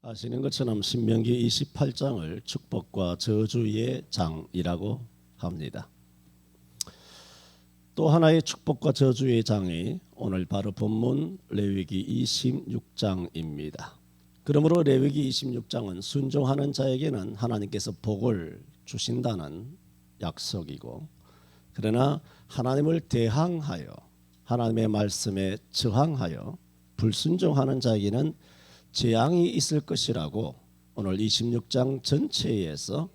아시는 것처럼 신명기 28장을 축복과 저주의 장이라고 합니다. 또 하나의 축복과 저주의 장이 오늘 바로 본문 레위기 26장입니다. 그러므로 레위기 26장은 순종하는 자에게는 하나님께서 복을 주신다는 약속이고, 그러나 하나님을 대항하여 하나님의 말씀에 저항하여 불순종하는 자에게는 재앙이 있을 것이라고 오늘 26장 전체에서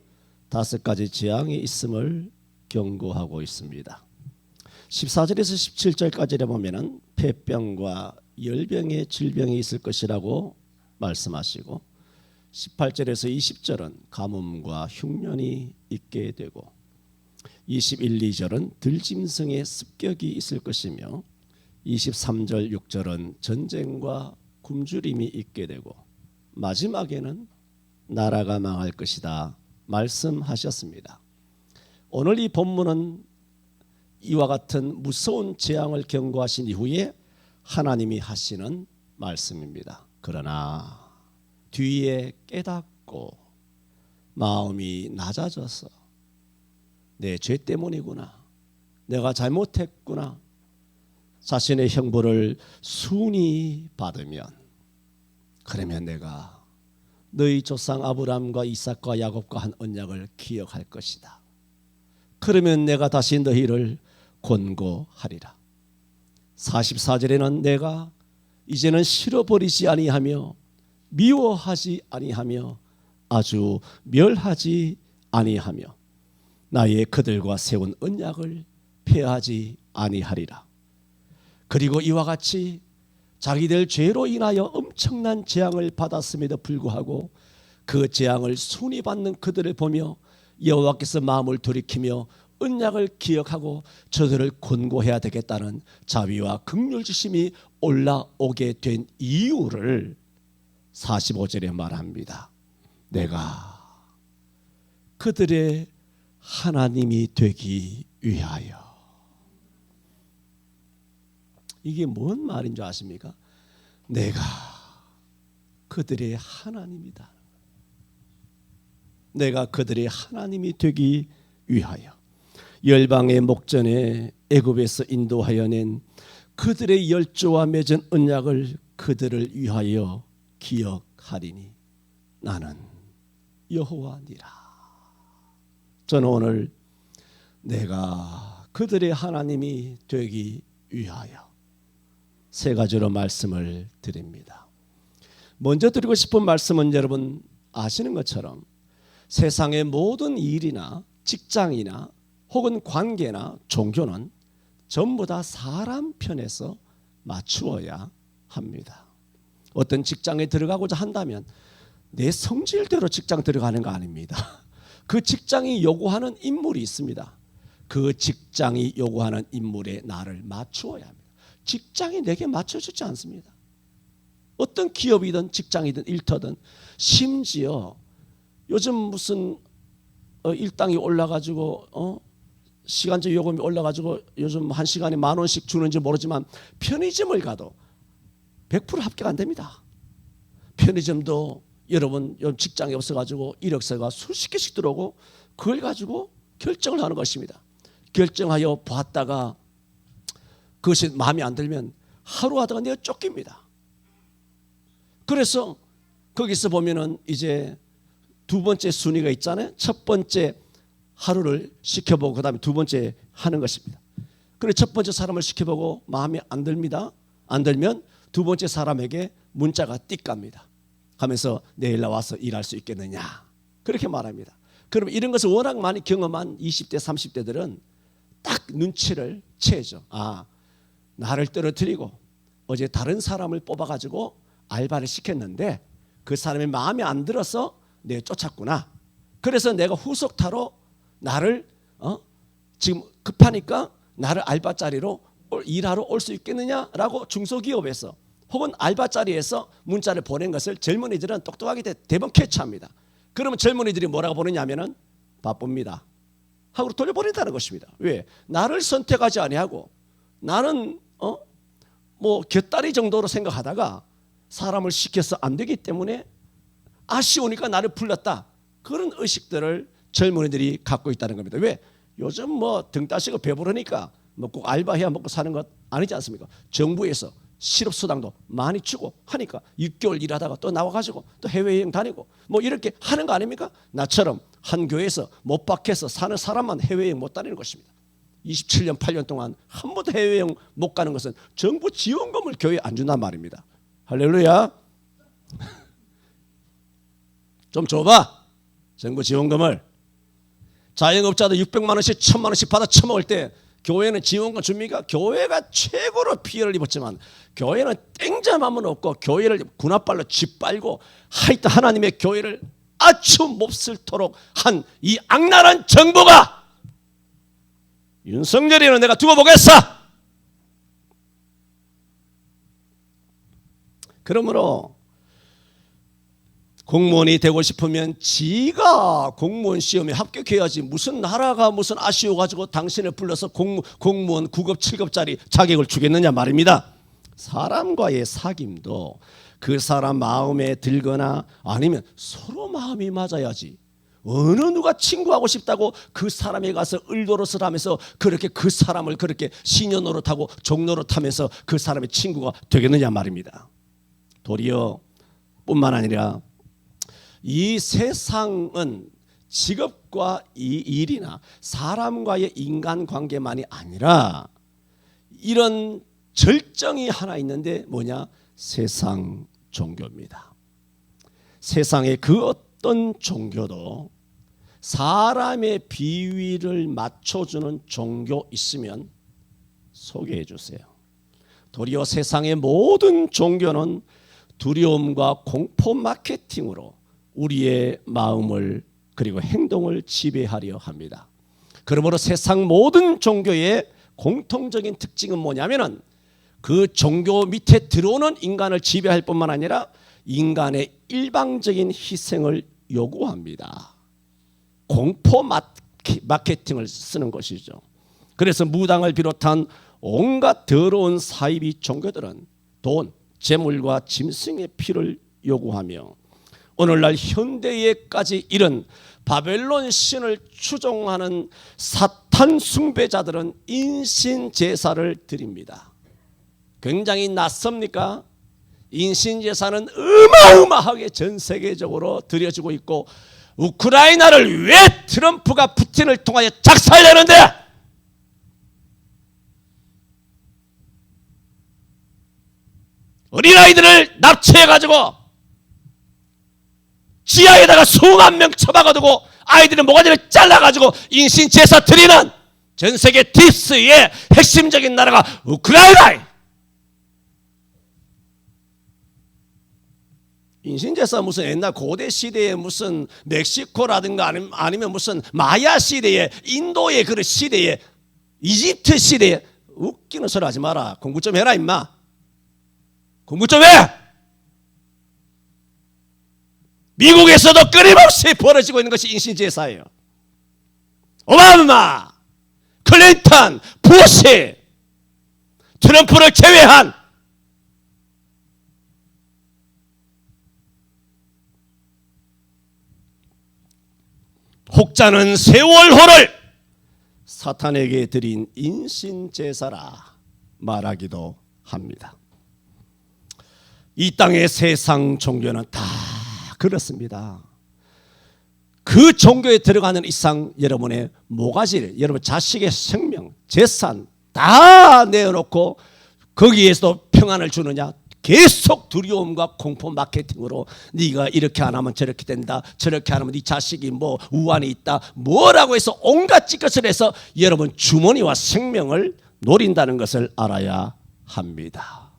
5가지 재앙이 있음을 경고하고 있습니다. 14절에서 17절까지를 보면은 폐병과 열병의 질병이 있을 것이라고 말씀하시고, 18절에서 20절은 가뭄과 흉년이 있게 되고, 21, 2절은 들짐승의 습격이 있을 것이며, 23절, 6절은 전쟁과 굶주림이 있게 되고, 마지막에는 나라가 망할 것이다 말씀하셨습니다. 오늘 이 본문은 이와 같은 무서운 재앙을 경고하신 이후에 하나님이 하시는 말씀입니다. 그러나 뒤에 깨닫고 마음이 낮아져서 내 죄 때문이구나, 내가 잘못했구나, 자신의 형벌을 순히 받으면, 그러면 내가 너희 조상 아브라함과 이삭과 야곱과 한 언약을 기억할 것이다. 그러면 내가 다시 너희를 권고하리라. 44절에는 내가 이제는 싫어버리지 아니하며 미워하지 아니하며 아주 멸하지 아니하며 나의 그들과 세운 언약을 폐하지 아니하리라. 그리고 이와 같이 자기들 죄로 인하여 엄청난 재앙을 받았음에도 불구하고 그 재앙을 순히 받는 그들을 보며 여호와께서 마음을 돌이키며 언약을 기억하고 저들을 권고해야 되겠다는 자비와 긍휼주심이 올라오게 된 이유를 45절에 말합니다. 내가 그들의 하나님이 되기 위하여. 이게 뭔 말인 줄 아십니까? 내가 그들의 하나님이다. 내가 그들의 하나님이 되기 위하여 열방의 목전에 애굽에서 인도하여 낸 그들의 열조와 맺은 언약을 그들을 위하여 기억하리니 나는 여호와니라. 저는 오늘 내가 그들의 하나님이 되기 위하여 3가지로 말씀을 드립니다. 먼저 드리고 싶은 말씀은 여러분 아시는 것처럼 세상의 모든 일이나 직장이나 혹은 관계나 종교는 전부 다 사람 편에서 맞추어야 합니다. 어떤 직장에 들어가고자 한다면 내 성질대로 직장 들어가는 거 아닙니다. 그 직장이 요구하는 인물이 있습니다. 그 직장이 요구하는 인물에 나를 맞추어야 합니다. 직장이 내게 맞춰주지 않습니다. 어떤 기업이든 직장이든 일터든, 심지어 요즘 무슨 일당이 올라가지고 시간제 요금이 올라가지고 요즘 1시간에 10,000원씩 주는지 모르지만 편의점을 가도 100% 합격 안 됩니다. 편의점도 여러분 직장이 없어가지고 이력서가 수십 개씩 들어오고 그걸 가지고 결정을 하는 것입니다. 결정하여 봤다가 그것이 마음에 안 들면 하루 하다가 내가 쫓깁니다. 그래서 거기서 보면은 이제 2번째 순위가 있잖아요. 첫 번째 하루를 시켜보고 그 다음에 2번째 하는 것입니다. 그래 첫 번째 사람을 시켜보고 마음에 안 듭니다. 안 들면 2번째 사람에게 문자가 띡 갑니다. 하면서 내일 나와서 일할 수 있겠느냐, 그렇게 말합니다. 그럼 이런 것을 워낙 많이 경험한 20대 30대들은 딱 눈치를 채죠. 나를 떨어뜨리고 어제 다른 사람을 뽑아가지고 알바를 시켰는데 그 사람이 마음에 안 들어서 내가 쫓았구나. 그래서 내가 후속타로 나를 지금 급하니까 나를 알바 자리로 일하러 올 수 있겠느냐라고 중소기업에서 혹은 알바 자리에서 문자를 보낸 것을 젊은이들은 똑똑하게 대부분 캐치합니다. 그러면 젊은이들이 뭐라고 보내냐면은 바쁩니다 하고 돌려보낸다는 것입니다. 왜? 나를 선택하지 아니하고 나는 뭐 곁다리 정도로 생각하다가 사람을 시켜서 안 되기 때문에 아쉬우니까 나를 불렀다. 그런 의식들을 젊은이들이 갖고 있다는 겁니다. 왜? 요즘 뭐 등 따시고 배부르니까 뭐 꼭 알바해야 먹고 사는 것 아니지 않습니까? 정부에서 실업수당도 많이 주고 하니까 6개월 일하다가 또 나와가지고 또 해외여행 다니고 뭐 이렇게 하는 거 아닙니까? 나처럼 한 교회에서 못 박혀서 사는 사람만 해외여행 못 다니는 것입니다. 27년 8년 동안 한 번도 해외여행 못 가는 것은 정부 지원금을 교회에 안 준단 말입니다. 할렐루야. 좀 줘봐. 정부 지원금을. 자영업자도 600만 원씩 1000만 원씩 받아 처먹을 때 교회는 지원금 줍니까? 교회가 최고로 피해를 입었지만 교회는 땡자마면 없고 교회를 군합발로 짓밟고 하여튼 하나님의 교회를 아주 몹쓸도록 한 이 악랄한 정부가 윤석열이는 내가 두고 보겠어. 그러므로 공무원이 되고 싶으면 지가 공무원 시험에 합격해야지 무슨 나라가 무슨 아쉬워가지고 당신을 불러서 공무원 9급 7급짜리 자격을 주겠느냐 말입니다. 사람과의 사귐도 그 사람 마음에 들거나 아니면 서로 마음이 맞아야지. 어느 누가 친구하고 싶다고 그 사람에 가서 을도릇을 하면서 그렇게 그 사람을 그렇게 시녀노릇하고 종노릇하면서 그 사람의 친구가 되겠느냐 말입니다. 도리어 뿐만 아니라 이 세상은 직업과 이 일이나 사람과의 인간관계만이 아니라 이런 절정이 하나 있는데 뭐냐? 세상 종교입니다. 세상의 그 어떤 종교도 사람의 비위를 맞춰주는 종교 있으면 소개해 주세요. 도리어 세상의 모든 종교는 두려움과 공포 마케팅으로 우리의 마음을 그리고 행동을 지배하려 합니다. 그러므로 세상 모든 종교의 공통적인 특징은 뭐냐면은 그 종교 밑에 들어오는 인간을 지배할 뿐만 아니라 인간의 일방적인 희생을 요구합니다. 공포 마케팅을 쓰는 것이죠. 그래서 무당을 비롯한 온갖 더러운 사이비 종교들은 돈, 재물과 짐승의 피를 요구하며 오늘날 현대에까지 이른 바벨론 신을 추종하는 사탄 숭배자들은 인신 제사를 드립니다. 굉장히 낯섭니까? 인신 제사는 어마어마하게 전 세계적으로 드려지고 있고 우크라이나를 왜 트럼프가 푸틴을 통하여 작살내는데? 어린아이들을 납치해가지고 지하에다가 수만 명 처박아두고 아이들의 모가지를 잘라가지고 인신 제사 드리는 전 세계 딥스의 핵심적인 나라가 우크라이나. 인신 제사 무슨 옛날 고대 시대에 무슨 멕시코라든가 아니면 무슨 마야 시대에 인도의 그 시대에 이집트 시대에 웃기는 소리 하지 마라. 공부 좀 해라 임마. 공부 좀 해. 미국에서도 끊임없이 벌어지고 있는 것이 인신제사예요. 오바마, 클린턴, 부시, 트럼프를 제외한 혹자는 세월호를 사탄에게 드린 인신제사라 말하기도 합니다. 이 땅의 세상 종교는 다 그렇습니다. 그 종교에 들어가는 이상 여러분의 모가지를, 여러분 자식의 생명, 재산 다 내어놓고 거기에서도 평안을 주느냐? 계속 두려움과 공포 마케팅으로 네가 이렇게 안 하면 저렇게 된다, 저렇게 안 하면 네 자식이 뭐 우환이 있다, 뭐라고 해서 온갖 찌꺼을 해서 여러분 주머니와 생명을 노린다는 것을 알아야 합니다.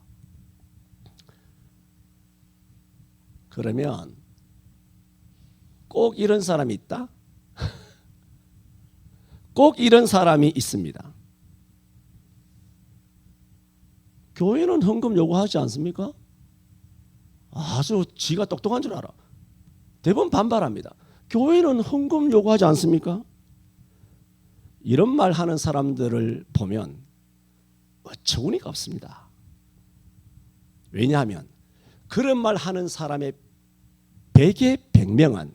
그러면 꼭 이런 사람이 있다? 꼭 이런 사람이 있습니다. 교회는 헌금 요구하지 않습니까? 아주 지가 똑똑한 줄 알아. 대부분 반발합니다. 교회는 헌금 요구하지 않습니까? 이런 말 하는 사람들을 보면 어처구니가 없습니다. 왜냐하면 그런 말 하는 사람의 백의 100명은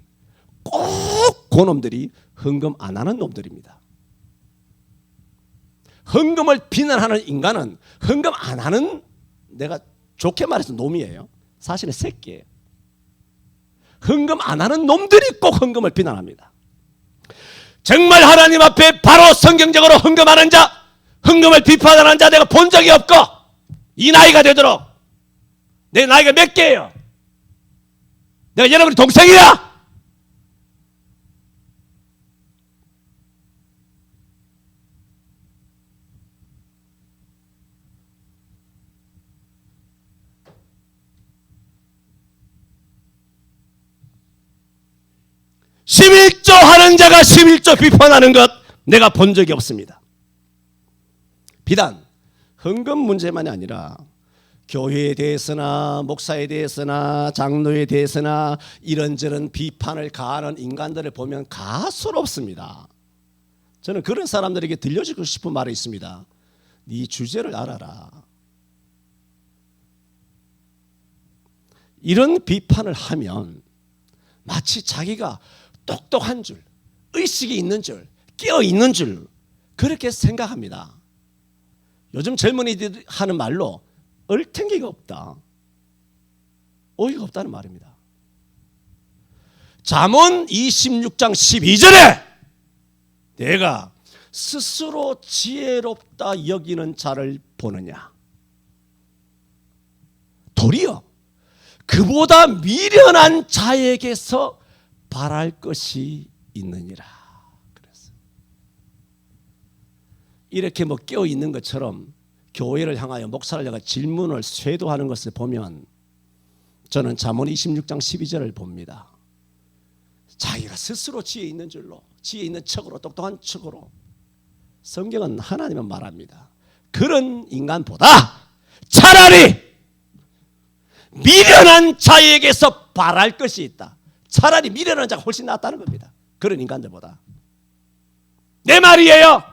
꼭 그놈들이 헌금 안 하는 놈들입니다. 헌금을 비난하는 인간은 헌금 안 하는, 내가 좋게 말해서 놈이에요. 사실은 새끼예요. 헌금 안 하는 놈들이 꼭 헌금을 비난합니다. 정말 하나님 앞에 바로 성경적으로 헌금하는 자, 헌금을 비판하는 자 내가 본 적이 없고, 이 나이가 되도록. 내 나이가 몇 개예요? 내가 여러분이 동생이야? 11조 하는 자가 11조 비판하는 것 내가 본 적이 없습니다. 비단 헌금 문제만이 아니라 교회에 대해서나 목사에 대해서나 장로에 대해서나 이런저런 비판을 가하는 인간들을 보면 가소롭습니다. 저는 그런 사람들에게 들려주고 싶은 말이 있습니다. 네 주제를 알아라. 이런 비판을 하면 마치 자기가 똑똑한 줄, 의식이 있는 줄, 깨어 있는 줄 그렇게 생각합니다. 요즘 젊은이들이 하는 말로 얼탱기가 없다, 어이가 없다는 말입니다. 잠언 26장 12절에 내가 스스로 지혜롭다 여기는 자를 보느냐, 도리어 그보다 미련한 자에게서 바랄 것이 있느니라. 그래서 이렇게 뭐 깨어 있는 것처럼 교회를 향하여 목사를 향하여 질문을 쇄도하는 것을 보면 저는 잠언 26장 12절을 봅니다. 자기가 스스로 지혜 있는 줄로, 지혜 있는 척으로, 똑똑한 척으로. 성경은 하나님은 말합니다. 그런 인간보다 차라리 미련한 자에게서 바랄 것이 있다. 차라리 미련한 자가 훨씬 낫다는 겁니다. 그런 인간들보다. 내 말이에요.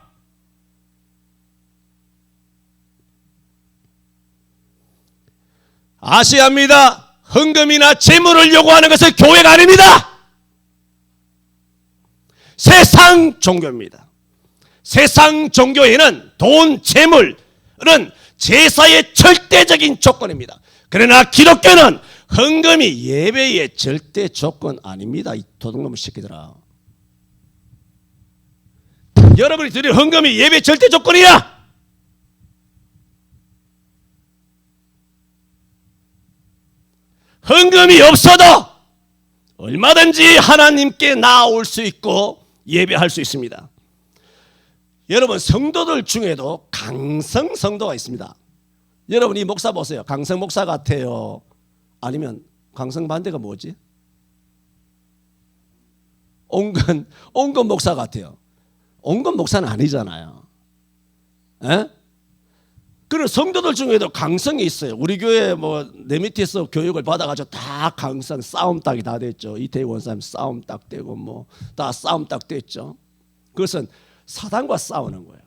아셔야 합니다. 헌금이나 재물을 요구하는 것은 교회가 아닙니다. 세상 종교입니다. 세상 종교에는 돈, 재물은 제사의 절대적인 조건입니다. 그러나 기독교는 헌금이 예배의 절대 조건 아닙니다. 이 도둑놈의 새끼들아. 여러분이 드릴 헌금이 예배 절대 조건이야. 헌금이 없어도 얼마든지 하나님께 나아올 수 있고 예배할 수 있습니다. 여러분, 성도들 중에도 강성 성도가 있습니다. 여러분 이 목사 보세요. 강성 목사 같아요? 아니면 강성 반대가 뭐지? 온건 목사 같아요. 온건 목사는 아니잖아요. 에? 그런 성도들 중에도 강성이 있어요. 우리 교회 뭐 내 밑에서 교육을 받아가지고 다 강성 싸움 딱이 다 됐죠. 이태희 원사님 싸움 딱 되고 뭐 다 싸움 딱 됐죠. 그것은 사단과 싸우는 거예요.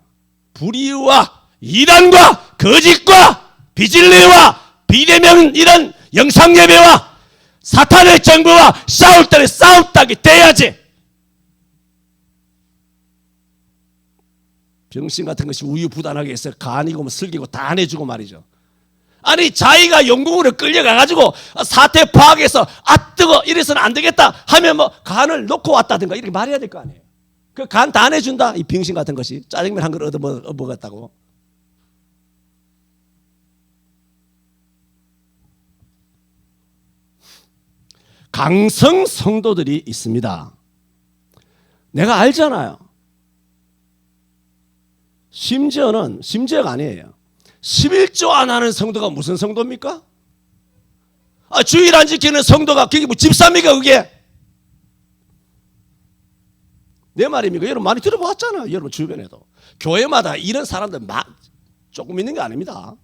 불의와 이단과 거짓과 비진리와 비대면 이런 영상예배와 사탄의 정부와 싸울 때는 싸움 딱이 돼야지. 병신 같은 것이 우유부단하게 해서 간이고 뭐 슬기고 다 내주고 말이죠. 아니 자기가 영국으로 끌려가가지고 사태 파악해서 아 뜨거 이래서는 안 되겠다 하면 뭐 간을 놓고 왔다든가 이렇게 말해야 될 거 아니에요. 그 간 다 내준다. 이 병신 같은 것이 짜장면 한 그릇 얻어 먹었다고. 강성 성도들이 있습니다. 내가 알잖아요. 심지어가 아니에요. 11조 안 하는 성도가 무슨 성도입니까? 주일 안 지키는 성도가 그게 뭐 집사입니까 그게? 내 말입니까? 여러분 많이 들어봤잖아요. 여러분 주변에도. 교회마다 이런 사람들 조금 있는 게 아닙니다.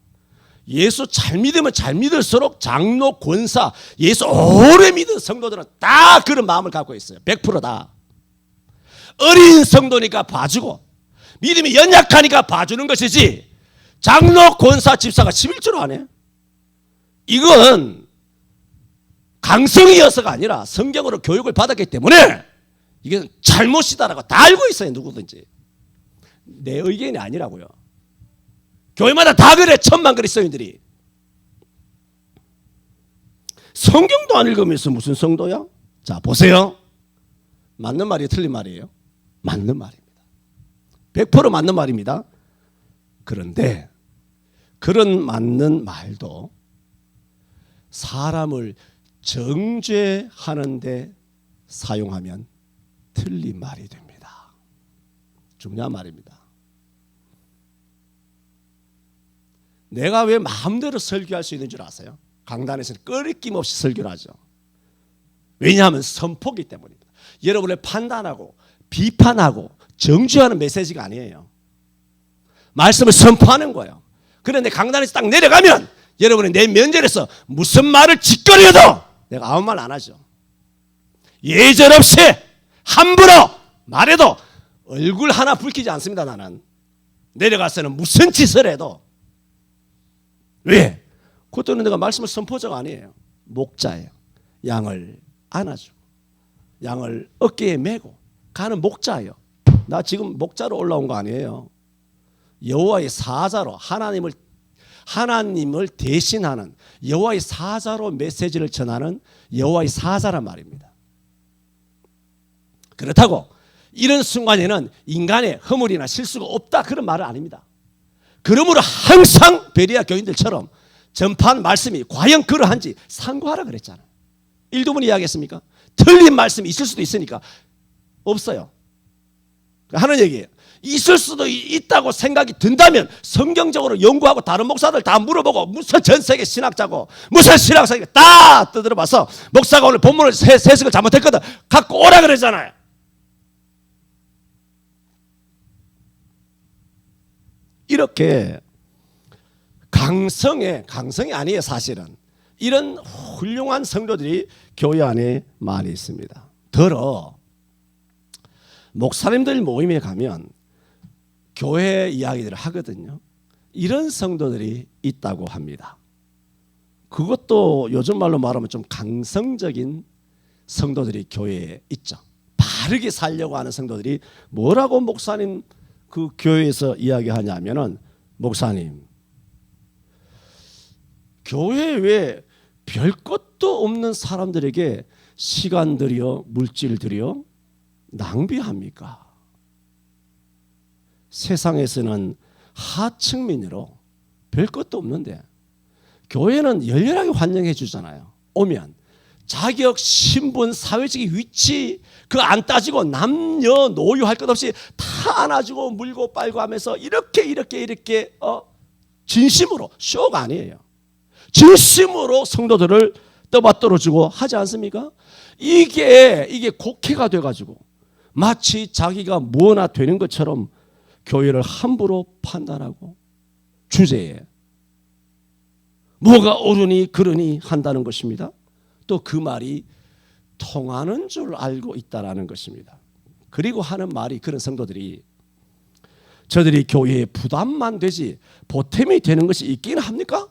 예수 잘 믿으면 잘 믿을수록 장로, 권사, 예수 오래 믿은 성도들은 다 그런 마음을 갖고 있어요. 100% 다. 어린 성도니까 봐주고 믿음이 연약하니까 봐주는 것이지 장로, 권사, 집사가 11조로 안 해. 이건 강성이어서가 아니라 성경으로 교육을 받았기 때문에 이게 잘못이다라고 다 알고 있어요. 누구든지. 내 의견이 아니라고요. 교회마다 다 그래. 천만 그리스도인들이. 성경도 안 읽으면서 무슨 성도야? 자, 보세요. 맞는 말이 틀린 말이에요? 맞는 말입니다. 100% 맞는 말입니다. 그런데 그런 맞는 말도 사람을 정죄하는 데 사용하면 틀린 말이 됩니다. 중요한 말입니다. 내가 왜 마음대로 설교할 수 있는 줄 아세요? 강단에서는 꺼리낌 없이 설교를 하죠. 왜냐하면 선포기 때문입니다. 여러분을 판단하고 비판하고 정죄하는 메시지가 아니에요. 말씀을 선포하는 거예요. 그런데 강단에서 딱 내려가면 여러분이 내 면전에서 무슨 말을 짓거려도 내가 아무 말 안 하죠. 예절 없이 함부로 말해도 얼굴 하나 붉히지 않습니다. 나는 내려가서는 무슨 짓을 해도. 왜? 그것도 내가 말씀을 선포자가 아니에요. 목자예요. 양을 안아주고 양을 어깨에 메고 가는 목자예요. 나 지금 목자로 올라온 거 아니에요. 여호와의 사자로 하나님을 대신하는 여호와의 사자로 메시지를 전하는 여호와의 사자란 말입니다. 그렇다고 이런 순간에는 인간의 허물이나 실수가 없다 그런 말은 아닙니다. 그러므로 항상 베레아 교인들처럼 전파한 말씀이 과연 그러한지 상고하라 그랬잖아요. 1~2분 이야기했습니까? 틀린 말씀이 있을 수도 있으니까 없어요. 하는 얘기예요. 있을 수도 있다고 생각이 든다면 성경적으로 연구하고 다른 목사들 다 물어보고 무슨 전 세계 신학자고 무슨 신학사가 다 떠들어봐서 목사가 오늘 본문을 해석을 잘못했거든 갖고 오라 그러잖아요. 이렇게 강성이 아니에요. 사실은 이런 훌륭한 성도들이 교회 안에 많이 있습니다. 목사님들 모임에 가면 교회 이야기들을 하거든요. 이런 성도들이 있다고 합니다. 그것도 요즘 말로 말하면 좀 강성적인 성도들이 교회에 있죠. 바르게 살려고 하는 성도들이 뭐라고 목사님 그 교회에서 이야기하냐면은 목사님 교회에 왜 별 것도 없는 사람들에게 시간 들여 물질 들여 낭비합니까? 세상에서는 하층민으로 별 것도 없는데 교회는 열렬하게 환영해 주잖아요. 오면 자격, 신분, 사회적인 위치 그거 안 따지고 남녀 노유 할 것 없이 다 안아주고 물고 빨고 하면서 이렇게 진심으로 쇼가 아니에요. 진심으로 성도들을 떠받들어주고 하지 않습니까? 이게 곡해가 돼가지고 마치 자기가 뭐나 되는 것처럼 교회를 함부로 판단하고 주제에 뭐가 옳으니 그러니 한다는 것입니다. 또 그 말이 통하는 줄 알고 있다라는 것입니다. 그리고 하는 말이 그런 성도들이 저들이 교회에 부담만 되지 보탬이 되는 것이 있긴 합니까?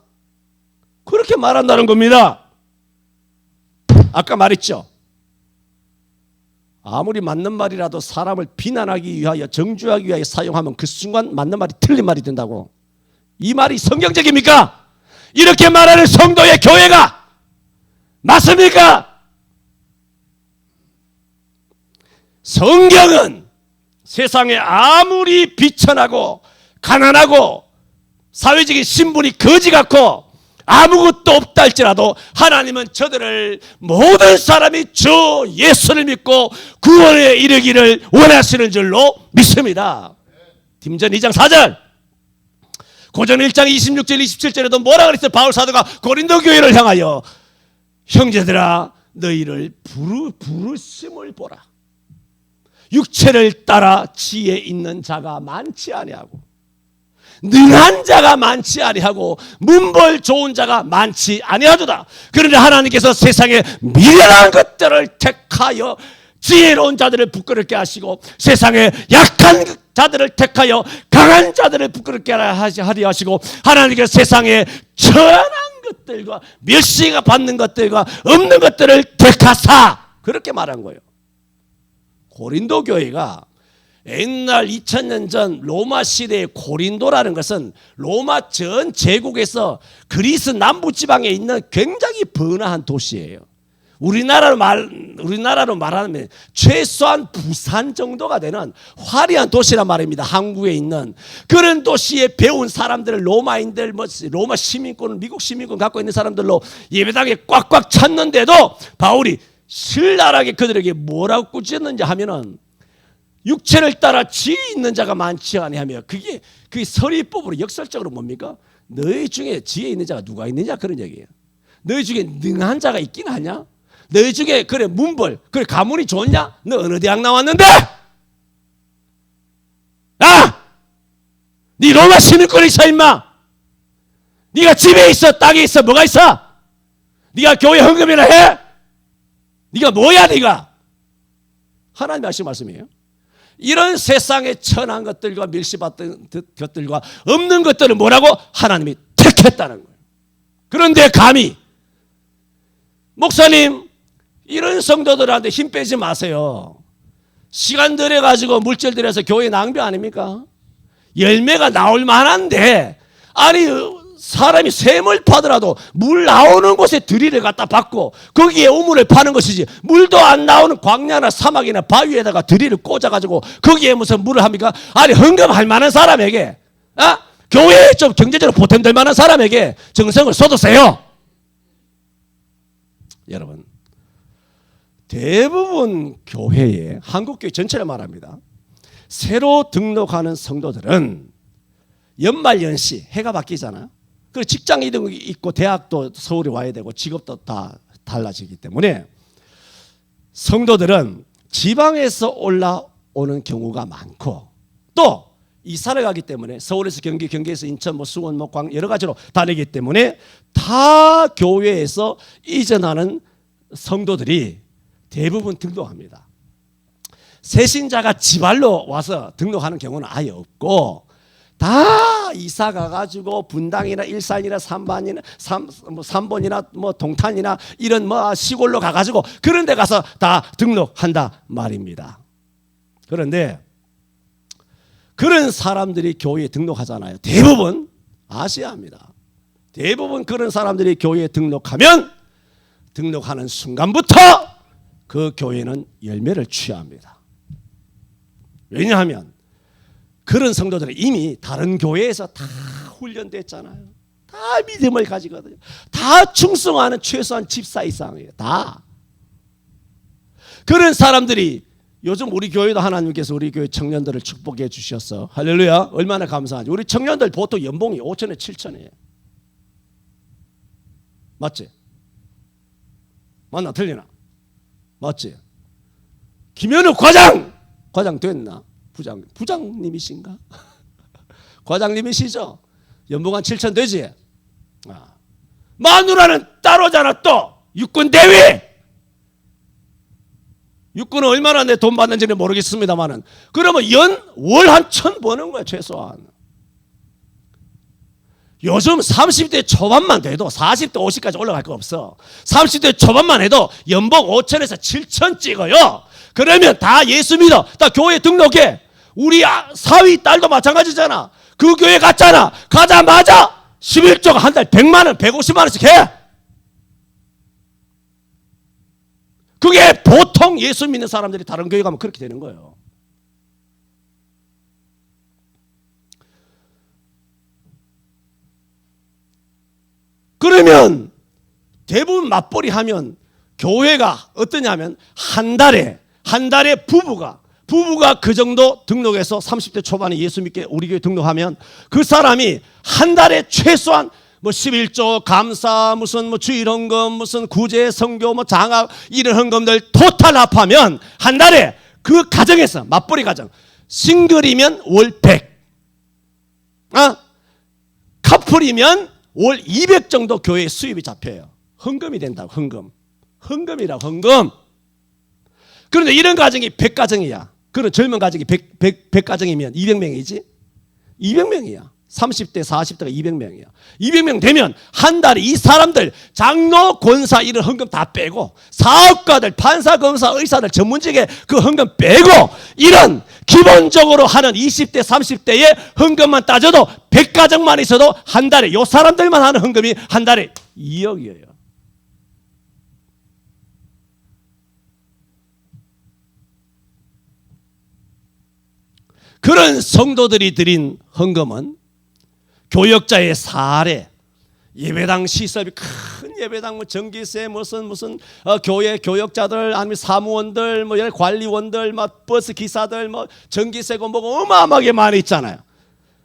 그렇게 말한다는 겁니다. 아까 말했죠. 아무리 맞는 말이라도 사람을 비난하기 위하여 정죄하기 위하여 사용하면 그 순간 맞는 말이 틀린 말이 된다고. 이 말이 성경적입니까? 이렇게 말하는 성도의 교회가 맞습니까? 성경은 세상에 아무리 비천하고 가난하고 사회적인 신분이 거지 같고 아무것도 없다 할지라도 하나님은 저들을 모든 사람이 주 예수를 믿고 구원에 이르기를 원하시는 줄로 믿습니다. 디모전 2장 4절 고전 1장 26절 27절에도 뭐라 그랬어요? 바울 사도가 고린도 교회를 향하여 형제들아 너희를 부르심을 보라. 육체를 따라 지혜 있는 자가 많지 아니하고 능한 자가 많지 아니하고 문벌 좋은 자가 많지 아니하도다. 그런데 하나님께서 세상에 미련한 것들을 택하여 지혜로운 자들을 부끄럽게 하시고 세상에 약한 자들을 택하여 강한 자들을 부끄럽게 하려 하시고 하나님께서 세상에 천한 것들과 멸시가 받는 것들과 없는 것들을 택하사, 그렇게 말한 거예요. 고린도 교회가 옛날 2000년 전 로마 시대의 고린도라는 것은 로마 전 제국에서 그리스 남부지방에 있는 굉장히 번화한 도시예요. 우리나라로 말하면 최소한 부산 정도가 되는 화려한 도시란 말입니다. 한국에 있는 그런 도시에 배운 사람들을 로마인들, 로마 시민권, 미국 시민권 갖고 있는 사람들로 예배당에 꽉꽉 찼는데도 바울이 신랄하게 그들에게 뭐라고 꾸짖었는지 하면은 육체를 따라 지혜 있는 자가 많지 아니하며, 그게 서리법으로 역설적으로 뭡니까? 너희 중에 지혜 있는 자가 누가 있느냐, 그런 얘기예요. 너희 중에 능한 자가 있긴 하냐? 너희 중에 그래 문벌, 그래 가문이 좋냐? 너 어느 대학 나왔는데? 네 로마 시민권이 있어 임마. 네가 집에 있어, 땅에 있어, 뭐가 있어? 네가 교회 헌금이나 해? 네가 뭐야 네가? 하나님 하신 말씀이에요. 이런 세상에 천한 것들과 멸시받던 것들과 없는 것들을 뭐라고? 하나님이 택했다는 거예요. 그런데 감히 목사님, 이런 성도들한테 힘 빼지 마세요. 시간 들여가지고 물질 들여서 교회 낭비 아닙니까? 열매가 나올 만한데, 아니 사람이 샘을 파더라도 물 나오는 곳에 드릴을 갖다 받고 거기에 우물을 파는 것이지, 물도 안 나오는 광야나 사막이나 바위에다가 드릴을 꽂아가지고 거기에 무슨 물을 합니까? 아니 헌금할 만한 사람에게, 교회에 좀 경제적으로 보탬될 만한 사람에게 정성을 쏟으세요. 여러분, 대부분 교회에, 한국교회 전체를 말합니다, 새로 등록하는 성도들은 연말연시 해가 바뀌잖아요. 그리고 직장 이동이 있고 대학도 서울에 와야 되고 직업도 다 달라지기 때문에 성도들은 지방에서 올라오는 경우가 많고, 또 이사를 가기 때문에 서울에서 경기, 경기에서 인천, 수원, 광 여러 가지로 다니기 때문에 타 교회에서 이전하는 성도들이 대부분 등록합니다. 새신자가 지발로 와서 등록하는 경우는 아예 없고, 다 이사 가가지고 분당이나 일산이나 삼본이나 뭐 동탄이나 이런 뭐 시골로 가가지고 그런 데 가서 다 등록한다 말입니다. 그런데 그런 사람들이 교회에 등록하잖아요. 대부분 아시아입니다. 대부분 그런 사람들이 교회에 등록하면 등록하는 순간부터 그 교회는 열매를 취합니다. 왜냐하면 그런 성도들은 이미 다른 교회에서 다 훈련됐잖아요. 다 믿음을 가지거든요. 다 충성하는 최소한 집사 이상이에요. 다. 그런 사람들이, 요즘 우리 교회도 하나님께서 우리 교회 청년들을 축복해 주셔서 할렐루야, 얼마나 감사하지. 우리 청년들 보통 연봉이 5천에 7천이에요. 맞지? 맞나 틀리나? 맞지? 김현우 과장 됐나? 부장님이신가? 과장님이시죠? 연봉 한 7천 되지? 마누라는 따로잖아. 또 육군 대위. 육군은 얼마나 내 돈 받는지는 모르겠습니다만은, 그러면 월 한 1,000 버는 거야 최소한. 요즘 30대 초반만 돼도 40대 50까지 올라갈 거 없어. 30대 초반만 해도 연봉 5천에서 7천 찍어요. 그러면 다 예수 믿어. 다 교회 등록해. 우리 사위 딸도 마찬가지잖아. 그 교회 갔잖아. 가자마자 11조가 한 달 100만 원, 150만 원씩 해. 그게 보통 예수 믿는 사람들이 다른 교회 가면 그렇게 되는 거예요. 그러면 대부분 맞벌이 하면 교회가 어떠냐면 한 달에 부부가 그 정도 등록해서 30대 초반에 예수 믿게 우리 교회 등록하면 그 사람이 한 달에 최소한 뭐 11조 감사 무슨 뭐 주일 헌금 무슨 구제 선교 뭐 장학 이런 헌금들 토탈 합하면 한 달에 그 가정에서 맞벌이 가정 싱글이면 월 100, 커플이면 월 200 정도 교회 수입이 잡혀요. 헌금이 된다고. 헌금이라고. 그런데 이런 가정이 100가정이야. 그런 젊은 가정이 100가정이면 200명이지? 200명이야. 30대, 40대가 200명이야. 200명 되면 한 달에 이 사람들 장로, 권사 이런 헌금 다 빼고 사업가들, 판사, 검사, 의사들 전문직에 그 헌금 빼고 이런 기본적으로 하는 20대, 30대의 헌금만 따져도 100가정만 있어도 한 달에 이 사람들만 하는 헌금이 한 달에 2억이에요. 그런 성도들이 드린 헌금은 교역자의 사례, 예배당 시설비, 큰 예배당 뭐 전기세 무슨 교회 교역자들 아니면 사무원들 뭐 관리원들 뭐 버스 기사들 뭐 전기세고 뭐고 어마어마하게 많이 있잖아요.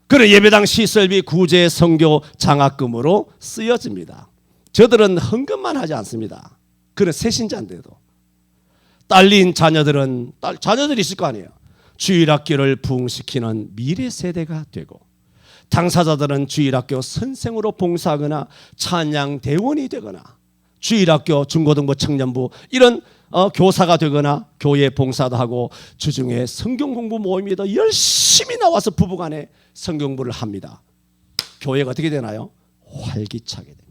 그런 예배당 시설비 구제 선교 장학금으로 쓰여집니다. 저들은 헌금만 하지 않습니다. 그런 새신자인데도 딸린 자녀들은 자녀들이 있을 거 아니에요. 주일학교를 부흥시키는 미래 세대가 되고 당사자들은 주일학교 선생으로 봉사하거나 찬양 대원이 되거나 주일학교 중고등부 청년부 이런 교사가 되거나 교회 봉사도 하고 주중에 성경 공부 모임에도 열심히 나와서 부부간에 성경 공부를 합니다. 교회가 어떻게 되나요? 활기차게 됩니다.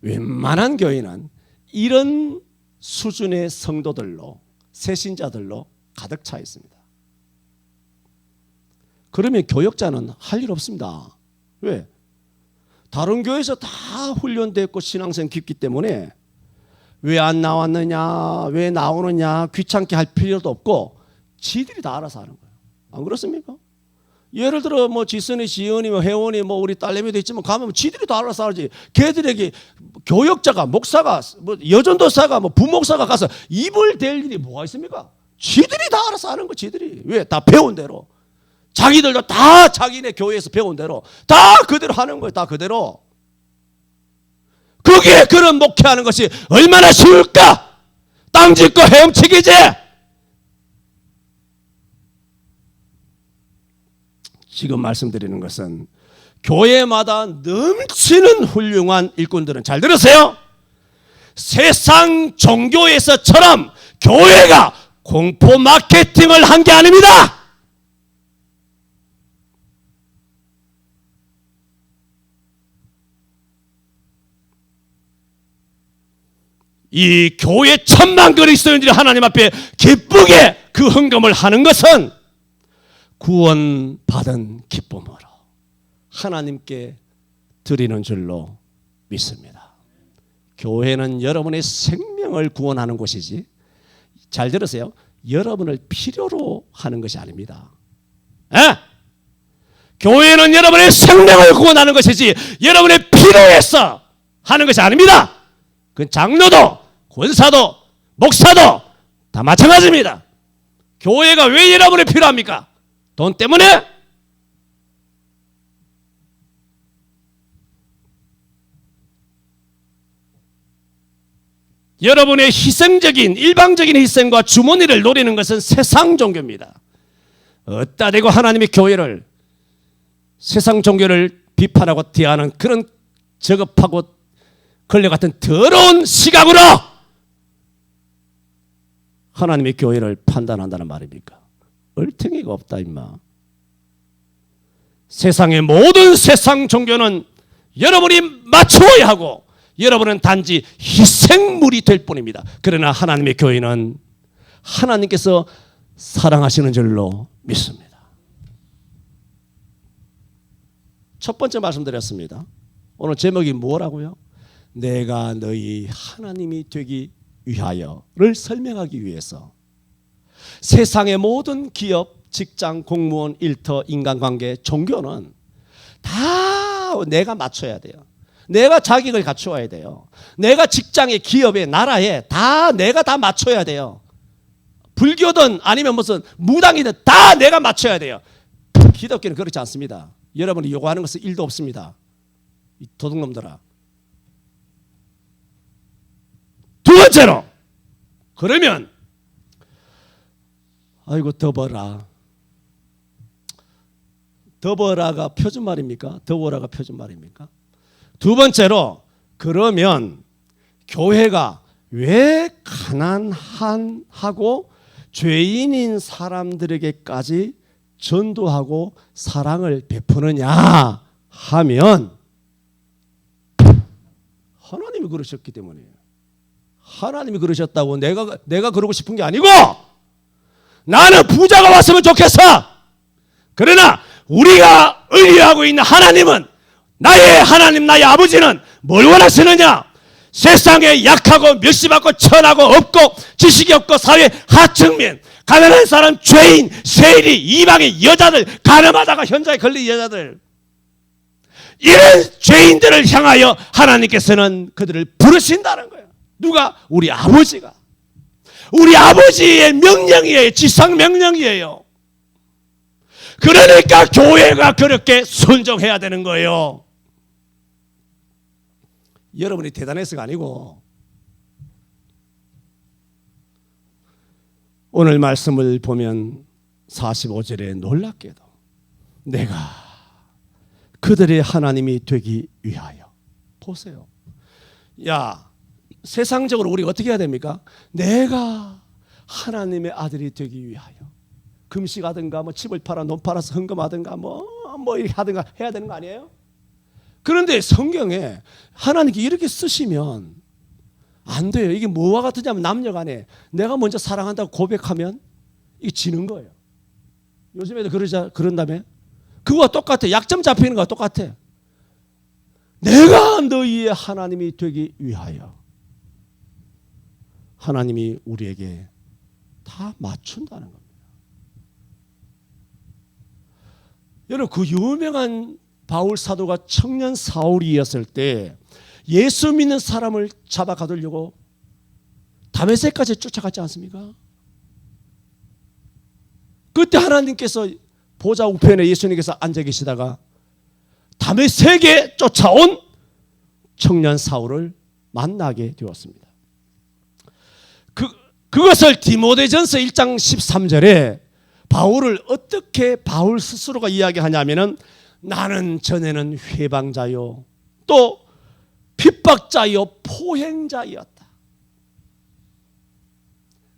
웬만한 교회는 이런 수준의 성도들로 새신자들로 가득 차 있습니다. 그러면 교역자는 할 일 없습니다. 왜? 다른 교회에서 다 훈련됐고 신앙생 깊기 때문에 왜 안 나왔느냐, 왜 나오느냐 귀찮게 할 필요도 없고 지들이 다 알아서 하는 거예요. 안 그렇습니까? 예를 들어 뭐 지선이, 지연이, 뭐 혜원이, 뭐 우리 딸내미도 있지만 가면 지들이 다 알아서 하지. 걔들에게 교역자가, 목사가, 뭐 여전도사가, 뭐 부목사가 가서 입을 댈 일이 뭐가 있습니까? 지들이 다 알아서 하는 거. 지들이 왜? 다 배운 대로. 자기들도 다 자기네 교회에서 배운 대로 다 그대로 하는 거예요. 다 그대로. 거기에 그런 목회하는 것이 얼마나 쉬울까? 땅 짓고 헤엄치기지. 지금 말씀드리는 것은 교회마다 넘치는 훌륭한 일꾼들은 잘 들으세요. 세상 종교에서처럼 교회가 공포 마케팅을 한 게 아닙니다. 이 교회 1000만 그리스도인들이 하나님 앞에 기쁘게 그 헌금을 하는 것은 구원받은 기쁨으로 하나님께 드리는 줄로 믿습니다. 교회는 여러분의 생명을 구원하는 곳이지, 잘 들으세요, 여러분을 필요로 하는 것이 아닙니다. 교회는 여러분의 생명을 구원하는 것이지 여러분의 필요해서 하는 것이 아닙니다. 그 장로도 권사도 목사도 다 마찬가지입니다. 교회가 왜 여러분이 필요합니까? 돈 때문에? 여러분의 희생적인 일방적인 희생과 주머니를 노리는 것은 세상 종교입니다. 어따 대고 하나님의 교회를 세상 종교를 비판하고 대하는 그런 저급하고 걸레 같은 더러운 시각으로 하나님의 교회를 판단한다는 말입니까? 얼탱이가 없다 임마. 세상의 모든 세상 종교는 여러분이 맞추어야 하고 여러분은 단지 희생물이 될 뿐입니다. 그러나 하나님의 교회는 하나님께서 사랑하시는 줄로 믿습니다. 첫 번째 말씀드렸습니다. 오늘 제목이 뭐라고요? 내가 너희 하나님이 되기 위하여를 설명하기 위해서 세상의 모든 기업, 직장, 공무원, 일터, 인간관계, 종교는 다 내가 맞춰야 돼요. 내가 자격을 갖추어야 돼요. 내가 직장에, 기업에, 나라에 다 내가 다 맞춰야 돼요. 불교든 아니면 무슨 무당이든 다 내가 맞춰야 돼요. 기독교는 그렇지 않습니다. 여러분이 요구하는 것은 1도 없습니다. 이 도둑놈들아. 두 번째로, 그러면 아이고 더버라. 더버라가 표준말입니까? 더워라가 표준말입니까? 두 번째로, 그러면 교회가 왜 가난하고 죄인인 사람들에게까지 전도하고 사랑을 베푸느냐 하면 하나님이 그러셨기 때문이에요. 하나님이 그러셨다고 내가 그러고 싶은 게 아니고 나는 부자가 왔으면 좋겠어. 그러나 우리가 의뢰하고 있는 하나님은 나의 하나님 나의 아버지는 뭘 원하시느냐? 세상에 약하고 멸시받고 천하고 없고 지식이 없고 사회 하층민 가난한 사람 죄인 세리 이방의 여자들 가늠하다가 현장에 걸린 여자들 이런 죄인들을 향하여 하나님께서는 그들을 부르신다는 거예요. 누가? 우리 아버지가. 우리 아버지의 명령이에요. 지상 명령이에요. 그러니까 교회가 그렇게 순종해야 되는 거예요. 여러분이 대단해서가 아니고 오늘 말씀을 보면 45절에 놀랍게도 내가 그들의 하나님이 되기 위하여. 보세요. 야, 세상적으로 우리가 어떻게 해야 됩니까? 내가 하나님의 아들이 되기 위하여 금식하든가 뭐 집을 팔아 논 팔아서 헌금하든가 뭐 이렇게 하든가 해야 되는 거 아니에요? 그런데 성경에 하나님께 이렇게 쓰시면 안 돼요. 이게 뭐와 같으냐면 남녀간에 내가 먼저 사랑한다고 고백하면 이게 지는 거예요. 요즘에도 그런다며? 그거와 똑같아. 약점 잡히는 거와 똑같아. 내가 너희의 하나님이 되기 위하여. 하나님이 우리에게 다 맞춘다는 겁니다. 여러분 그 유명한 바울 사도가 청년 사울이었을 때 예수 믿는 사람을 잡아 가두려고 다메섹까지 쫓아갔지 않습니까? 그때 하나님께서 보좌 우편에 예수님께서 앉아 계시다가 다메섹에 쫓아온 청년 사울을 만나게 되었습니다. 그것을 디모데전서 1장 13절에 바울을 어떻게 바울 스스로가 이야기하냐면은 나는 전에는 회방자요 또 핍박자요 포행자였다.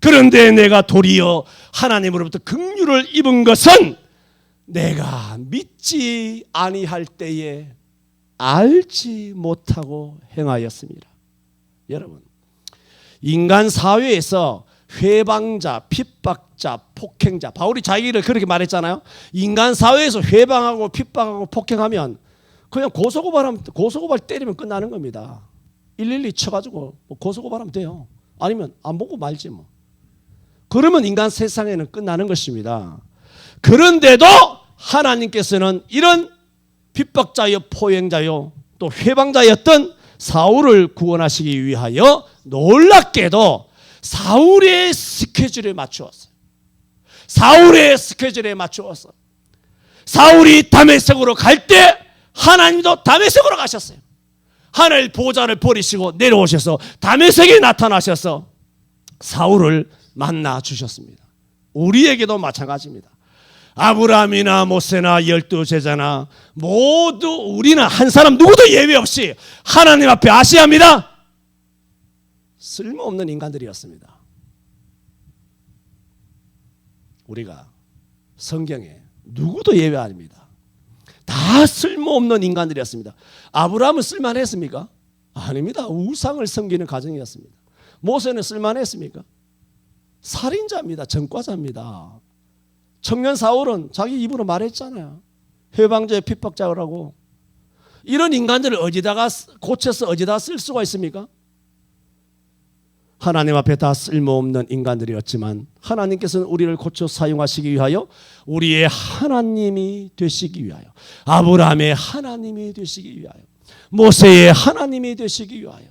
그런데 내가 도리어 하나님으로부터 긍휼을 입은 것은 내가 믿지 아니할 때에 알지 못하고 행하였습니다. 여러분 인간 사회에서 회방자, 핍박자, 폭행자 바울이 자기를 그렇게 말했잖아요. 인간 사회에서 회방하고 핍박하고 폭행하면 그냥 고소고발 때리면 끝나는 겁니다. 112 쳐가지고 고소고발하면 돼요. 아니면 안 보고 말지 뭐. 그러면 인간 세상에는 끝나는 것입니다. 그런데도 하나님께서는 이런 핍박자요 포행자요 또 회방자였던 사울을 구원하시기 위하여 놀랍게도 사울의 스케줄에 맞추었어요. 사울의 스케줄에 맞추어서 사울이 다메섹으로 갈 때 하나님도 다메섹으로 가셨어요. 하늘 보좌를 버리시고 내려오셔서 다메섹에 나타나셔서 사울을 만나 주셨습니다. 우리에게도 마찬가지입니다. 아브라함이나 모세나 12제자나 모두 우리는 한 사람 누구도 예외 없이 하나님 앞에 아시아입니다. 쓸모없는 인간들이었습니다. 우리가 성경에 누구도 예외 아닙니다. 다 쓸모없는 인간들이었습니다. 아브라함은 쓸만했습니까? 아닙니다. 우상을 섬기는 가정이었습니다. 모세는 쓸만했습니까? 살인자입니다. 전과자입니다. 청년 사울은 자기 입으로 말했잖아요. 회방자의 핍박자라고. 이런 인간들을 어디다가 고쳐서 어디다가 쓸 수가 있습니까? 하나님 앞에 다 쓸모없는 인간들이었지만 하나님께서는 우리를 고쳐 사용하시기 위하여 우리의 하나님이 되시기 위하여 아브라함의 하나님이 되시기 위하여 모세의 하나님이 되시기 위하여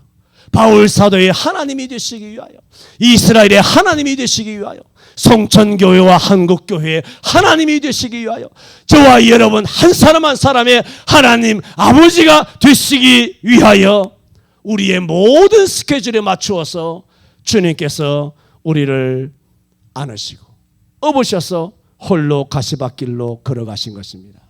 바울 사도의 하나님이 되시기 위하여 이스라엘의 하나님이 되시기 위하여 성천교회와 한국교회의 하나님이 되시기 위하여 저와 여러분 한 사람 한 사람의 하나님 아버지가 되시기 위하여 우리의 모든 스케줄에 맞추어서 주님께서 우리를 안으시고 업으셔서 홀로 가시밭길로 걸어가신 것입니다.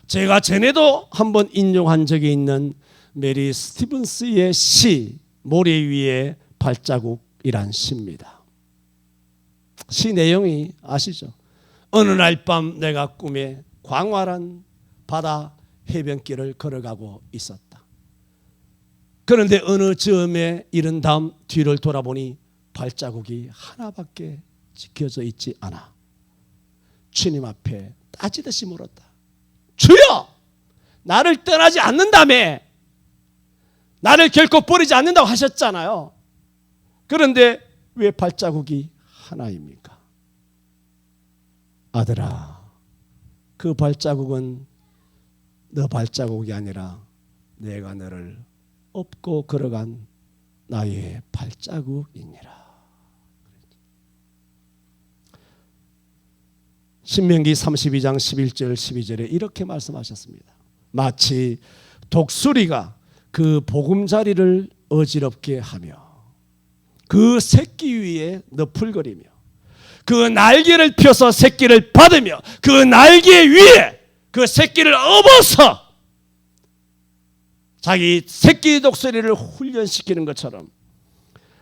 제가 전에도 한번 인용한 적이 있는 메리 스티븐스의 시 모래 위에 발자국이란 시입니다. 시 내용이 아시죠? 어느 날 밤 내가 꿈에 광활한 바다 해변길을 걸어가고 있었다. 그런데 어느 즈음에 이른 다음 뒤를 돌아보니 발자국이 하나밖에 지켜져 있지 않아 주님 앞에 따지듯이 물었다. 주여, 나를 떠나지 않는다며, 나를 결코 버리지 않는다고 하셨잖아요. 그런데 왜 발자국이 하나입니까? 아들아, 그 발자국은 너 발자국이 아니라 내가 너를 업고 걸어간 나의 발자국이니라. 신명기 32장 11절 12절에 이렇게 말씀하셨습니다. 마치 독수리가 그 보금자리를 어지럽게 하며 그 새끼 위에 너풀거리며 그 날개를 펴서 새끼를 받으며 그 날개 위에 그 새끼를 업어서 자기 새끼 독수리를 훈련시키는 것처럼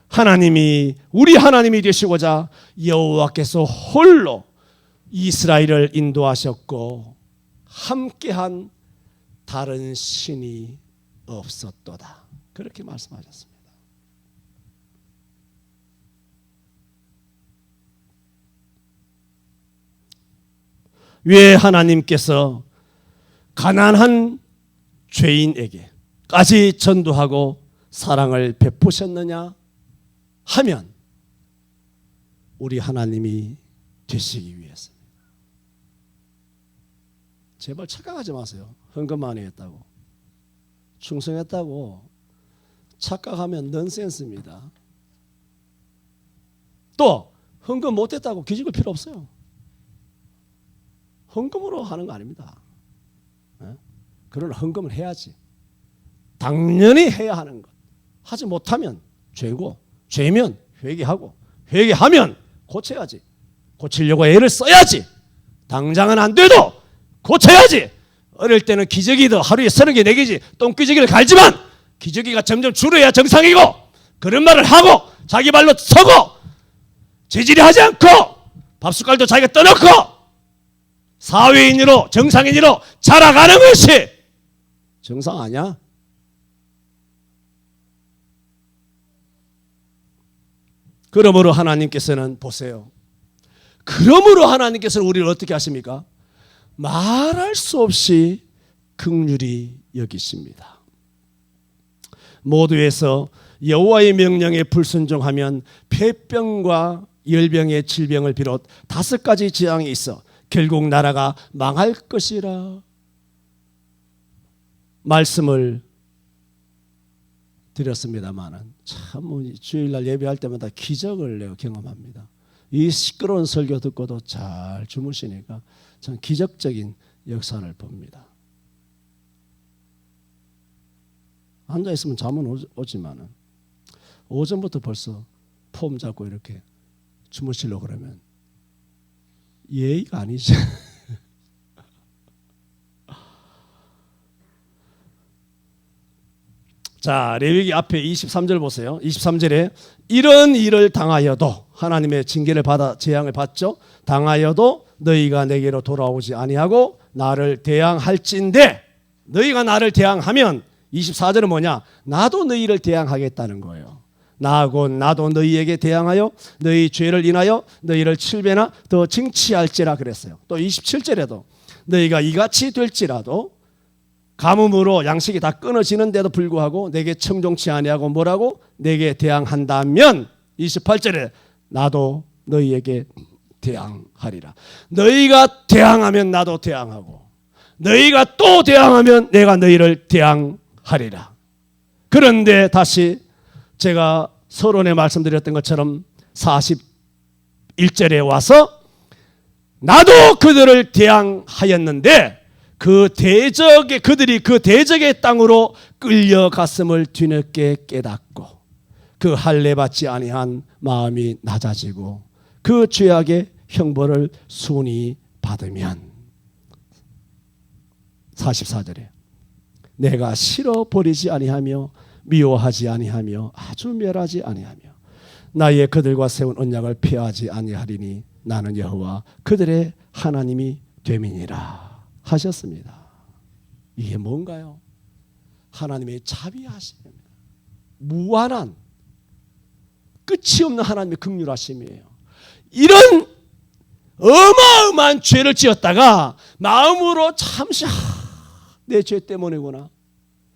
하나님이, 우리 하나님이 되시고자 여호와께서 홀로 이스라엘을 인도하셨고 함께한 다른 신이 없었도다. 그렇게 말씀하셨습니다. 왜 하나님께서 가난한 죄인에게까지 전도하고 사랑을 베푸셨느냐 하면 우리 하나님이 되시기 위해서. 제발 착각하지 마세요. 헌금 많이 했다고, 충성했다고 착각하면 넌센스입니다. 또 헌금 못했다고 기죽을 필요 없어요. 헌금으로 하는 거 아닙니다. 그러나 헌금을 해야지. 당연히 해야 하는 것. 하지 못하면 죄고, 죄면 회개하고, 회개하면 고쳐야지. 고치려고 애를 써야지. 당장은 안 돼도 고쳐야지. 어릴 때는 기저귀도 하루에 30개 4개지 똥기저귀를 갈지만 기저귀가 점점 줄어야 정상이고, 그런 말을 하고 자기 발로 서고 재질이 하지 않고 밥숟갈도 자기가 떠놓고 사회인으로, 정상인으로 자라가는 것이 정상 아니야? 그러므로 하나님께서는 보세요. 그러므로 하나님께서는 우리를 어떻게 하십니까? 말할 수 없이 긍휼히 여기십니다. 모두에서 여호와의 명령에 불순종하면 폐병과 열병의 질병을 비롯 5가지 재앙이 있어 결국 나라가 망할 것이라 말씀을 드렸습니다마는 참 주일날 예배할 때마다 기적을 내가 경험합니다. 이 시끄러운 설교 듣고도 잘 주무시니까 참 기적적인 역사를 봅니다. 앉아있으면 잠은 오지만은 오전부터 벌써 폼 잡고 이렇게 주무시려고 그러면 예의가 아니죠. 자, 레위기 앞에 23절 보세요. 23절에 이런 일을 당하여도, 하나님의 징계를 받아 재앙을 받죠. 당하여도 너희가 내게로 돌아오지 아니하고 나를 대항할진대, 너희가 나를 대항하면 24절은 뭐냐? 나도 너희를 대항하겠다는 거예요. 나도 너희에게 대항하여 너희 죄를 인하여 너희를 7배나 더 징치할지라 그랬어요. 또 27절에도 너희가 이같이 될지라도 가뭄으로 양식이 다 끊어지는데도 불구하고 내게 청종치 아니하고 뭐라고? 내게 대항한다면 28절에 나도 너희에게 대항하리라. 너희가 대항하면 나도 대항하고 너희가 또 대항하면 내가 너희를 대항하리라. 그런데 다시 제가 서론에 말씀드렸던 것처럼 41절에 와서 나도 그들을 대항하였는데 그들이 그 대적의 땅으로 끌려갔음을 뒤늦게 깨닫고 그 할례 받지 아니한 마음이 낮아지고 그 죄악의 형벌을 순히 받으면 44절에 내가 싫어버리지 아니하며 미워하지 아니하며 아주 멸하지 아니하며 나의 그들과 세운 언약을 폐하지 아니하리니 나는 여호와 그들의 하나님이 됨이니라 하셨습니다. 이게 뭔가요? 하나님의 자비하심입니다. 무한한 끝이 없는 하나님의 긍휼하심이에요. 이런 어마어마한 죄를 지었다가 마음으로 잠시 내 죄 때문이구나,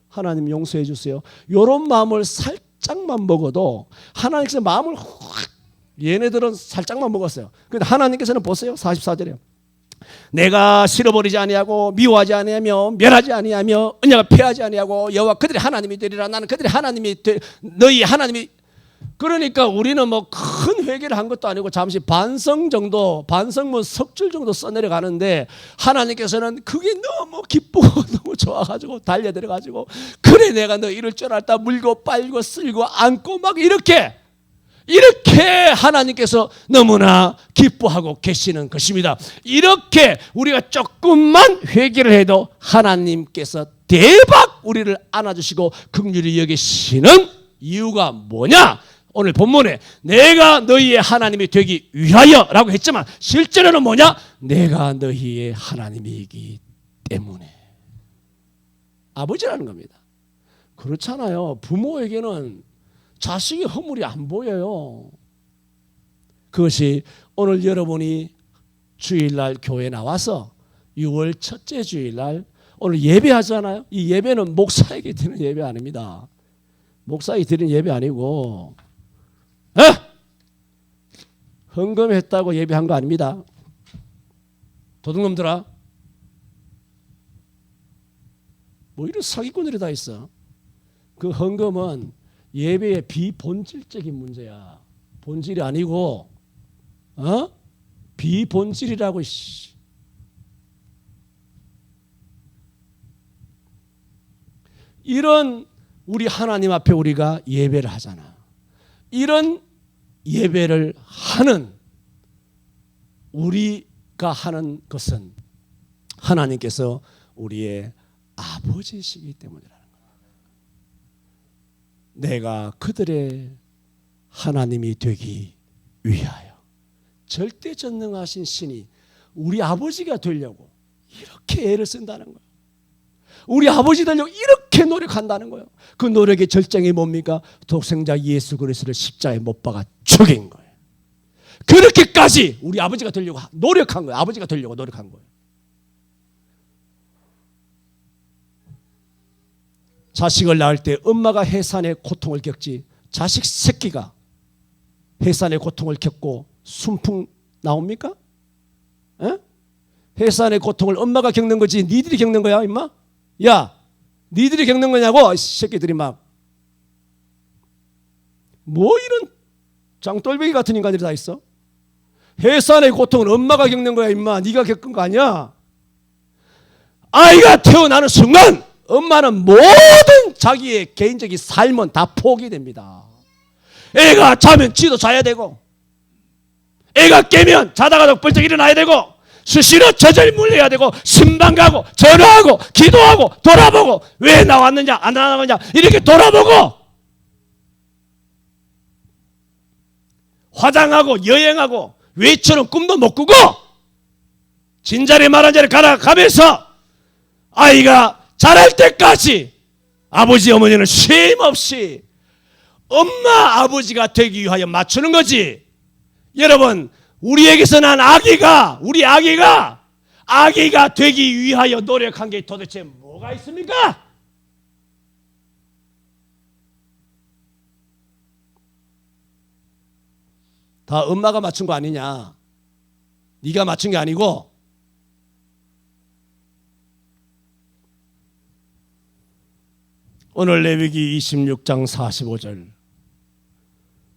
하나님 용서해 주세요, 이런 마음을 살짝만 먹어도 하나님께서 마음을 확, 얘네들은 살짝만 먹었어요. 근데 하나님께서는 보세요, 44절에 내가 싫어버리지 아니하고 미워하지 아니하며 멸하지 아니하며 언약을 폐하지 아니하고 여호와 그들의 하나님이 되리라. 나는 그들의 하나님이 너희 하나님이. 그러니까 우리는 뭐 큰 회개를 한 것도 아니고 잠시 반성 정도, 반성문 석줄 정도 써내려가는데 하나님께서는 그게 너무 기쁘고 너무 좋아가지고 달려들어가지고 그래 내가 너 이럴 줄 알았다 물고 빨고 쓸고 안고 막 이렇게 하나님께서 너무나 기뻐하고 계시는 것입니다. 이렇게 우리가 조금만 회개를 해도 하나님께서 대박 우리를 안아주시고 긍휼히 여기시는 이유가 뭐냐? 오늘 본문에 내가 너희의 하나님이 되기 위하여 라고 했지만 실제로는 뭐냐? 내가 너희의 하나님이기 때문에. 아버지라는 겁니다. 그렇잖아요. 부모에게는 자식의 허물이 안 보여요. 그것이 오늘 여러분이 주일날 교회에 나와서 6월 첫째 주일날 오늘 예배하잖아요. 이 예배는 목사에게 드리는 예배 아닙니다. 목사에게 드리는 예배 아니고 헌금했다고 예배한 거 아닙니다. 도둑놈들아, 뭐 이런 사기꾼들이 다 있어. 그 헌금은 예배의 비본질적인 문제야. 본질이 아니고 비본질이라고. 이런 우리 하나님 앞에 우리가 예배를 하잖아. 이런 예배를 하는 우리가 하는 것은 하나님께서 우리의 아버지시기 때문이라는 거야. 내가 그들의 하나님이 되기 위하여. 절대전능하신 신이 우리 아버지가 되려고 이렇게 애를 쓴다는 거야. 우리 아버지 되려고 이렇게 노력한다는 거예요. 그 노력의 절정이 뭡니까? 독생자 예수 그리스도를 십자가에 못 박아 죽인 거예요. 그렇게까지 우리 아버지가 되려고 노력한 거예요. 아버지가 되려고 노력한 거예요. 자식을 낳을 때 엄마가 해산의 고통을 겪지 자식 새끼가 해산의 고통을 겪고 순풍 나옵니까? 에? 해산의 고통을 엄마가 겪는 거지 니들이 겪는 거야 임마? 야, 니들이 겪는 거냐고. 이 새끼들이 막 뭐 이런 장돌배기 같은 인간들이 다 있어. 해산의 고통은 엄마가 겪는 거야 임마. 네가 겪은 거 아니야. 아이가 태어나는 순간 엄마는 모든 자기의 개인적인 삶은 다 포기됩니다. 애가 자면 지도 자야 되고, 애가 깨면 자다가도 벌떡 일어나야 되고, 수시로 젖을 물려야 되고, 신방 가고 전화하고 기도하고 돌아보고 왜 나왔느냐 안 나왔느냐 이렇게 돌아보고 화장하고 여행하고 외처럼 꿈도 못 꾸고 진자리 말한 자리 가면서 아이가 자랄 때까지 아버지 어머니는 쉼 없이 엄마 아버지가 되기 위하여 맞추는 거지. 여러분, 우리에게서 난 우리 아기가 되기 위하여 노력한 게 도대체 뭐가 있습니까? 다 엄마가 맞춘 거 아니냐? 네가 맞춘 게 아니고. 오늘 레위기 26장 45절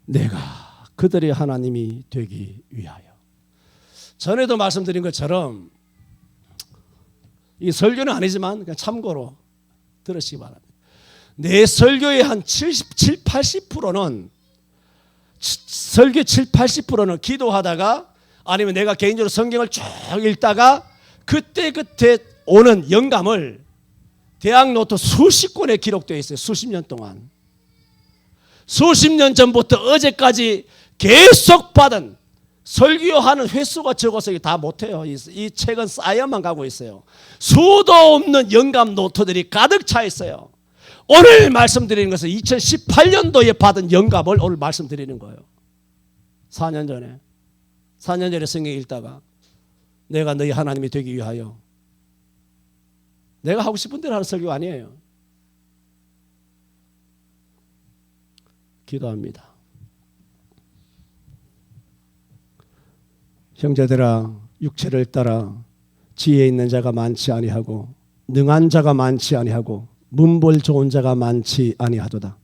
내가 그들의 하나님이 되기 위하여. 전에도 말씀드린 것처럼 이 설교는 아니지만 그냥 참고로 들으시기 바랍니다. 내 설교의 한 77, 80%는 설교 7, 80%는 기도하다가 아니면 내가 개인적으로 성경을 쭉 읽다가 그때 오는 영감을 대학 노트 수십 권에 기록되어 있어요. 수십 년 동안. 수십 년 전부터 어제까지 계속 받은 설교하는 횟수가 적어서 다 못해요. 이 책은 쌓여만 가고 있어요. 수도 없는 영감 노트들이 가득 차 있어요. 오늘 말씀드리는 것은 2018년도에 받은 영감을 오늘 말씀드리는 거예요. 4년 전에 성경 읽다가 내가 너희 하나님이 되기 위하여, 내가 하고 싶은 대로 하는 설교 아니에요. 기도합니다. 형제들아, 육체를 따라 지혜 있는 자가 많지 아니하고 능한 자가 많지 아니하고 문벌 좋은 자가 많지 아니하도다.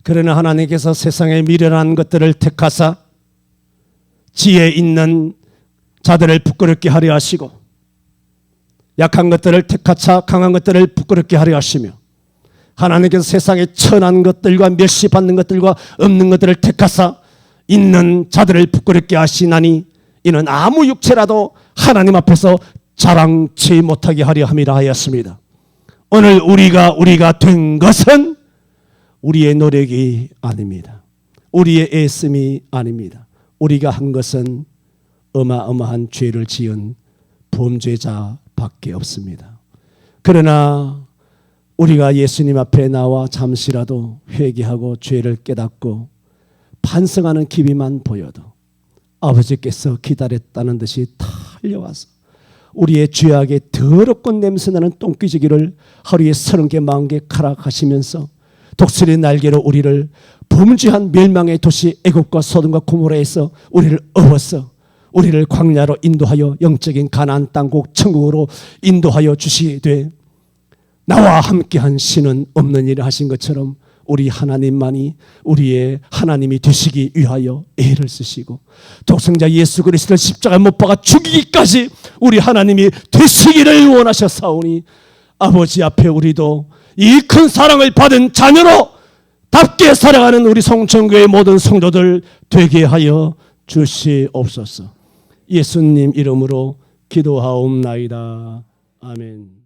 그러나 하나님께서 세상에 미련한 것들을 택하사 지혜 있는 자들을 부끄럽게 하려 하시고 약한 것들을 택하사 강한 것들을 부끄럽게 하려 하시며, 하나님께서 세상에 천한 것들과 멸시받는 것들과 없는 것들을 택하사 있는 자들을 부끄럽게 하시나니 이는 아무 육체라도 하나님 앞에서 자랑치 못하게 하려 함이라 하였습니다. 오늘 우리가 된 것은 우리의 노력이 아닙니다. 우리의 애씀이 아닙니다. 우리가 한 것은 어마어마한 죄를 지은 범죄자밖에 없습니다. 그러나 우리가 예수님 앞에 나와 잠시라도 회개하고 죄를 깨닫고 반성하는 기비만 보여도 아버지께서 기다렸다는 듯이 달려와서 우리의 죄악의 더럽고 냄새나는 똥기지기를 하루에 30개 40개 칼락하시면서 독수리 날개로 우리를 범죄한 멸망의 도시 애굽과 소돔과 고모라에서 우리를 업어서 우리를 광야로 인도하여 영적인 가나안 땅국 천국으로 인도하여 주시되, 나와 함께한 신은 없는 일을 하신 것처럼 우리 하나님만이 우리의 하나님이 되시기 위하여 애를 쓰시고 독생자 예수 그리스도를 십자가에 못 박아 죽이기까지 우리 하나님이 되시기를 원하셨사오니, 아버지 앞에 우리도 이 큰 사랑을 받은 자녀로 답게 살아가는 우리 성천교의 모든 성도들 되게 하여 주시옵소서. 예수님 이름으로 기도하옵나이다. 아멘.